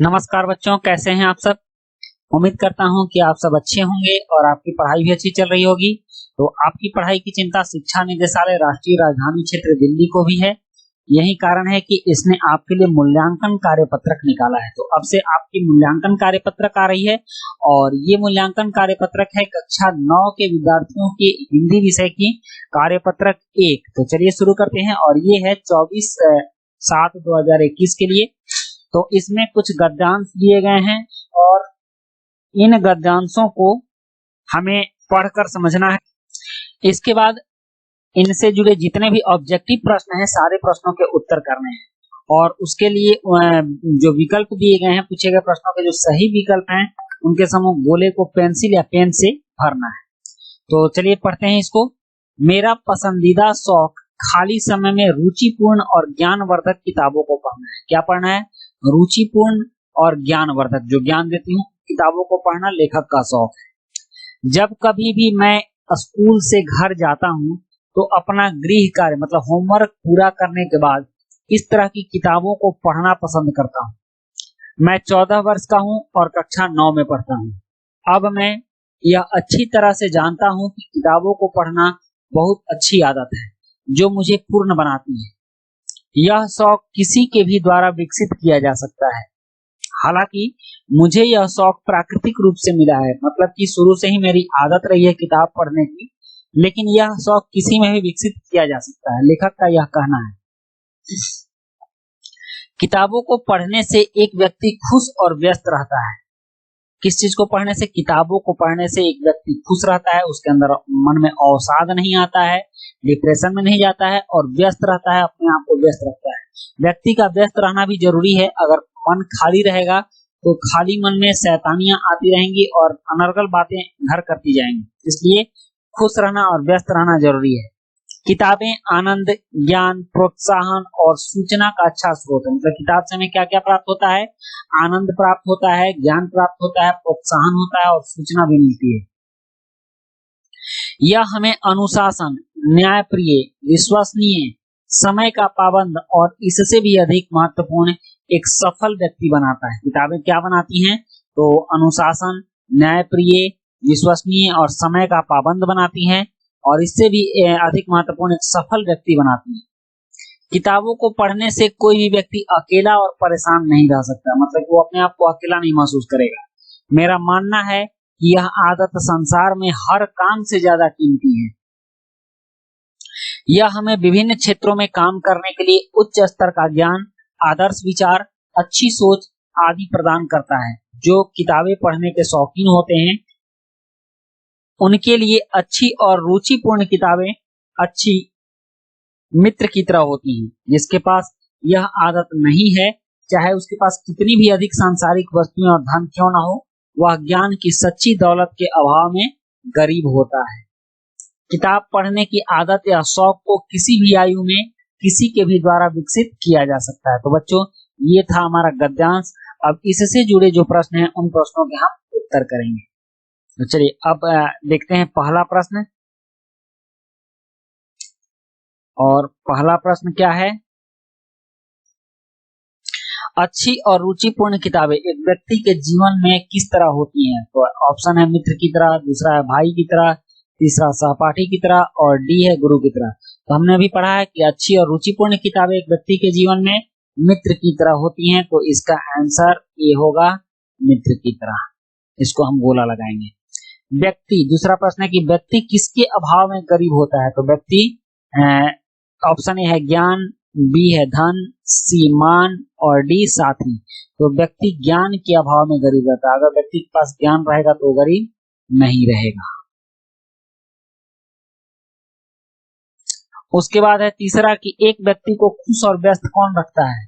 नमस्कार बच्चों, कैसे हैं आप सब। उम्मीद करता हूं कि आप सब अच्छे होंगे और आपकी पढ़ाई भी अच्छी चल रही होगी। तो आपकी पढ़ाई की चिंता शिक्षा निदेशालय राष्ट्रीय राजधानी क्षेत्र दिल्ली को भी है। यही कारण है कि इसने आपके लिए मूल्यांकन कार्य पत्रक निकाला है। तो अब से आपकी मूल्यांकन कार्य पत्रक आ रही है और ये मूल्यांकन कार्य पत्रक है कक्षा 9 के विद्यार्थियों की हिंदी विषय की कार्य पत्रक 1। तो चलिए शुरू करते हैं और ये है 24/7/2021 के लिए। तो इसमें कुछ गद्यांश दिए गए हैं और इन गद्यांशों को हमें पढ़कर समझना है। इसके बाद इनसे जुड़े जितने भी ऑब्जेक्टिव प्रश्न हैं सारे प्रश्नों के उत्तर करने हैं और उसके लिए जो विकल्प दिए गए हैं पूछे गए प्रश्नों के जो सही विकल्प हैं उनके समूह गोले को पेंसिल या पेन से भरना है। तो चलिए पढ़ते हैं इसको। मेरा पसंदीदा शौक खाली समय में रुचिपूर्ण और ज्ञानवर्धक किताबों को पढ़ना है। क्या पढ़ना है? रुचिपूर्ण और ज्ञानवर्धक, जो ज्ञान देती हूँ किताबों को पढ़ना लेखक का शौक है। जब कभी भी मैं स्कूल से घर जाता हूँ तो अपना गृह कार्य मतलब होमवर्क पूरा करने के बाद इस तरह की किताबों को पढ़ना पसंद करता हूँ। मैं 14 वर्ष का हूँ और कक्षा 9 में पढ़ता हूँ। अब मैं यह अच्छी तरह से जानता हूँ कि किताबों को पढ़ना बहुत अच्छी आदत है जो मुझे पूर्ण बनाती है। यह शौक किसी के भी द्वारा विकसित किया जा सकता है। हालांकि मुझे यह शौक प्राकृतिक रूप से मिला है, मतलब कि शुरू से ही मेरी आदत रही है किताब पढ़ने की, लेकिन यह शौक किसी में भी विकसित किया जा सकता है, लेखक का यह कहना है। किताबों को पढ़ने से एक व्यक्ति खुश और व्यस्त रहता है। किस चीज को पढ़ने से? किताबों को पढ़ने से एक व्यक्ति खुश रहता है, उसके अंदर मन में अवसाद नहीं आता है, डिप्रेशन में नहीं जाता है और व्यस्त रहता है, अपने आप को व्यस्त रखता है। व्यक्ति का व्यस्त रहना भी जरूरी है। अगर मन खाली रहेगा तो खाली मन में शैतानियां आती रहेंगी और अनर्गल बातें घर करती जाएंगी। इसलिए खुश रहना और व्यस्त रहना जरूरी है। किताबें आनंद, ज्ञान, प्रोत्साहन और सूचना का अच्छा स्रोत है। मतलब किताब से हमें क्या क्या प्राप्त होता है? आनंद प्राप्त होता है, ज्ञान प्राप्त होता है, प्रोत्साहन होता है और सूचना भी मिलती है। यह हमें अनुशासन, न्यायप्रिय, विश्वसनीय, समय का पाबंद और इससे भी अधिक महत्वपूर्ण एक सफल व्यक्ति बनाता है। किताबें क्या बनाती हैं? तो अनुशासन, न्यायप्रिय, विश्वसनीय और समय का पाबंद बनाती हैं और इससे भी अधिक महत्वपूर्ण एक सफल व्यक्ति बनाती है। किताबों को पढ़ने से कोई भी व्यक्ति अकेला और परेशान नहीं रह सकता, मतलब वो अपने आप को अकेला नहीं महसूस करेगा। मेरा मानना है कि यह आदत संसार में हर काम से ज्यादा कीमती है। यह हमें विभिन्न क्षेत्रों में काम करने के लिए उच्च स्तर का ज्ञान, आदर्श विचार, अच्छी सोच आदि प्रदान करता है। जो किताबें पढ़ने के शौकीन होते हैं उनके लिए अच्छी और रुचिपूर्ण किताबें अच्छी मित्र की तरह होती हैं। जिसके पास यह आदत नहीं है, चाहे उसके पास कितनी भी अधिक सांसारिक वस्तुएं और धन क्यों ना हो, वह ज्ञान की सच्ची दौलत के अभाव में गरीब होता है। किताब पढ़ने की आदत या शौक को किसी भी आयु में किसी के भी द्वारा विकसित किया जा सकता है। तो बच्चों, ये था हमारा गद्यांश। अब इससे जुड़े जो प्रश्न हैं उन प्रश्नों के हम उत्तर करेंगे। तो चलिए अब देखते हैं पहला प्रश्न। और पहला प्रश्न क्या है? अच्छी और रुचिपूर्ण किताबें एक व्यक्ति के जीवन में किस तरह होती हैं? तो ऑप्शन है मित्र की तरह, दूसरा है भाई की तरह, तीसरा सहपाठी की तरह और डी है गुरु की तरह। तो हमने भी पढ़ा है कि अच्छी और रुचिपूर्ण किताबें एक व्यक्ति के जीवन में मित्र की तरह होती हैं। तो इसका आंसर ये होगा मित्र की तरह। इसको हम गोला लगाएंगे। व्यक्ति, दूसरा प्रश्न है कि व्यक्ति किसके अभाव में गरीब होता है? तो व्यक्ति, ऑप्शन ए है ज्ञान, बी है धन, सी मान और डी साथी। तो व्यक्ति ज्ञान के अभाव में गरीब रहता है। अगर व्यक्ति के पास ज्ञान रहेगा तो गरीब नहीं रहेगा। उसके बाद है तीसरा कि एक व्यक्ति को खुश और व्यस्त कौन रखता है?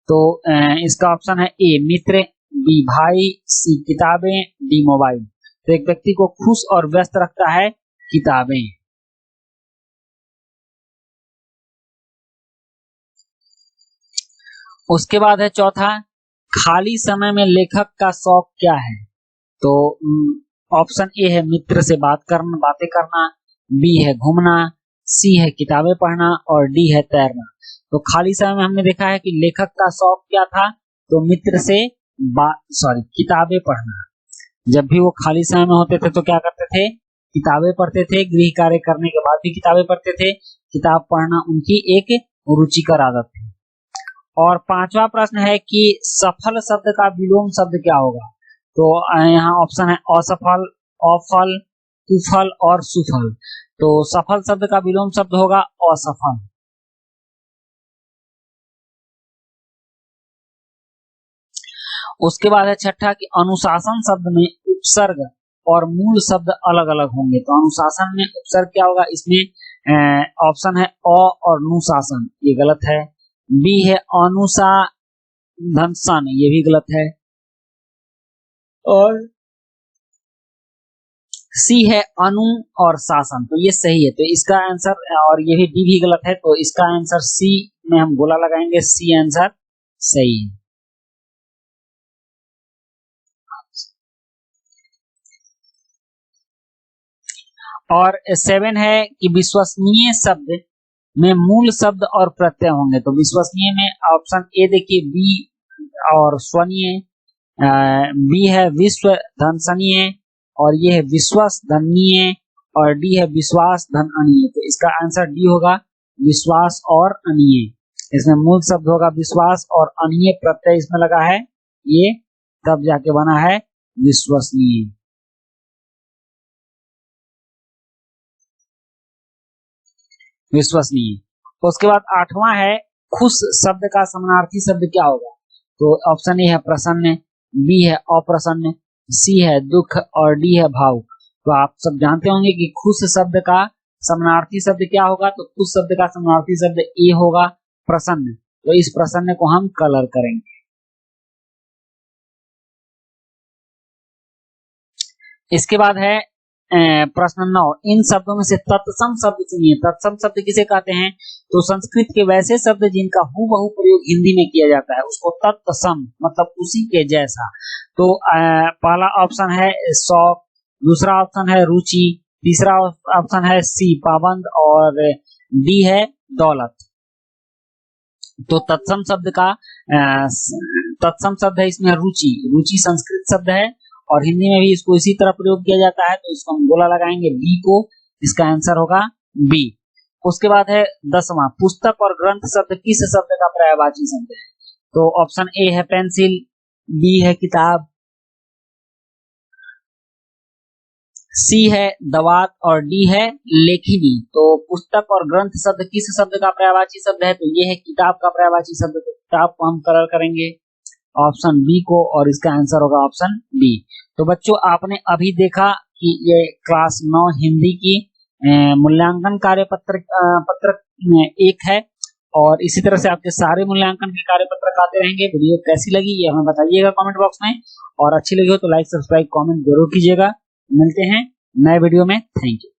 तो इसका ऑप्शन है ए मित्र, बी भाई, सी किताबें, डी मोबाइल। तो एक व्यक्ति को खुश और व्यस्त रखता है किताबें। उसके बाद है चौथा, खाली समय में लेखक का शौक क्या है? तो ऑप्शन ए है मित्र से बातें करना, बी है घूमना, सी है किताबें पढ़ना और डी है तैरना। तो खाली समय में हमने देखा है कि लेखक का शौक क्या था? तो मित्र से किताबें पढ़ना। जब भी वो खाली समय में होते थे तो क्या करते थे, किताबें पढ़ते थे। गृह कार्य करने के बाद भी किताबें पढ़ते थे। किताब पढ़ना उनकी एक रुचिकर आदत थी। और पांचवा प्रश्न है कि सफल शब्द का विलोम शब्द क्या होगा। तो यहाँ ऑप्शन है असफल, अफल, कुफल और सुफल। तो सफल शब्द का विलोम शब्द होगा असफल। उसके बाद है छठा कि अनुशासन शब्द में उपसर्ग और मूल शब्द अलग अलग होंगे। तो अनुशासन में उपसर्ग क्या होगा, इसमें ऑप्शन है अ और नुशासन, ये गलत है। बी है अनुशाधनसन, ये भी गलत है। और सी है अनु और शासन, तो ये सही है। तो इसका आंसर, और ये भी डी भी गलत है, तो इसका आंसर सी में हम गोला लगाएंगे, सी आंसर सही है। और 7 है कि विश्वसनीय शब्द में मूल शब्द और प्रत्यय होंगे। तो विश्वसनीय में ऑप्शन ए देखिए, बी और स्वनीय, बी है विश्व धनसनीय, और ये है विश्वास धनीय, और डी है विश्वास धन अनीय। तो इसका आंसर डी होगा, विश्वास और अनीय। इसमें मूल शब्द होगा विश्वास और अनीय प्रत्यय इसमें लगा है, ये तब जाके बना है विश्वसनीय। विश्वसनीय। उसके बाद 8वां है खुश शब्द का समानार्थी शब्द क्या होगा। तो ऑप्शन ए है प्रसन्न, बी है अप्रसन्न, सी है दुख और डी है भाव। तो आप सब जानते होंगे कि खुश शब्द का समानार्थी शब्द क्या होगा। तो खुश शब्द का समानार्थी शब्द ए होगा प्रसन्न। तो इस प्रसन्न को हम कलर करेंगे। इसके बाद है प्रश्न 9, इन शब्दों में से तत्सम शब्द चुनिए। तत्सम शब्द किसे कहते हैं। तो संस्कृत के वैसे शब्द जिनका हूबहू प्रयोग हिंदी में किया जाता है उसको तत्सम, मतलब उसी के जैसा। तो पहला ऑप्शन है शौक, दूसरा ऑप्शन है रुचि, तीसरा ऑप्शन है सी पाबंद, और डी है दौलत। तो तत्सम शब्द का तत्सम शब्द है इसमें रुचि। रुचि संस्कृत शब्द है और हिंदी में भी इसको इसी तरह प्रयोग किया जाता है। तो इसको हम गोला लगाएंगे बी को, इसका आंसर होगा बी। उसके बाद है 10वां, पुस्तक और ग्रंथ शब्द किस शब्द का पर्यायवाची शब्द है। तो ऑप्शन ए है पेंसिल, बी है किताब, सी है दवात और डी है लेखनी। तो पुस्तक और ग्रंथ शब्द किस शब्द का पर्यायवाची शब्द है। तो ये है किताब का पर्यायवाची शब्द। तो किताब को हम कलर करेंगे ऑप्शन बी को, और इसका आंसर होगा ऑप्शन बी। तो बच्चों आपने अभी देखा कि ये क्लास 9 हिंदी की मूल्यांकन कार्य पत्रक एक है, और इसी तरह से आपके सारे मूल्यांकन के कार्य पत्रक आते रहेंगे। वीडियो कैसी लगी ये हमें बताइएगा कमेंट बॉक्स में, और अच्छी लगी हो तो लाइक सब्सक्राइब कमेंट जरूर कीजिएगा। मिलते हैं नए वीडियो में, थैंक यू।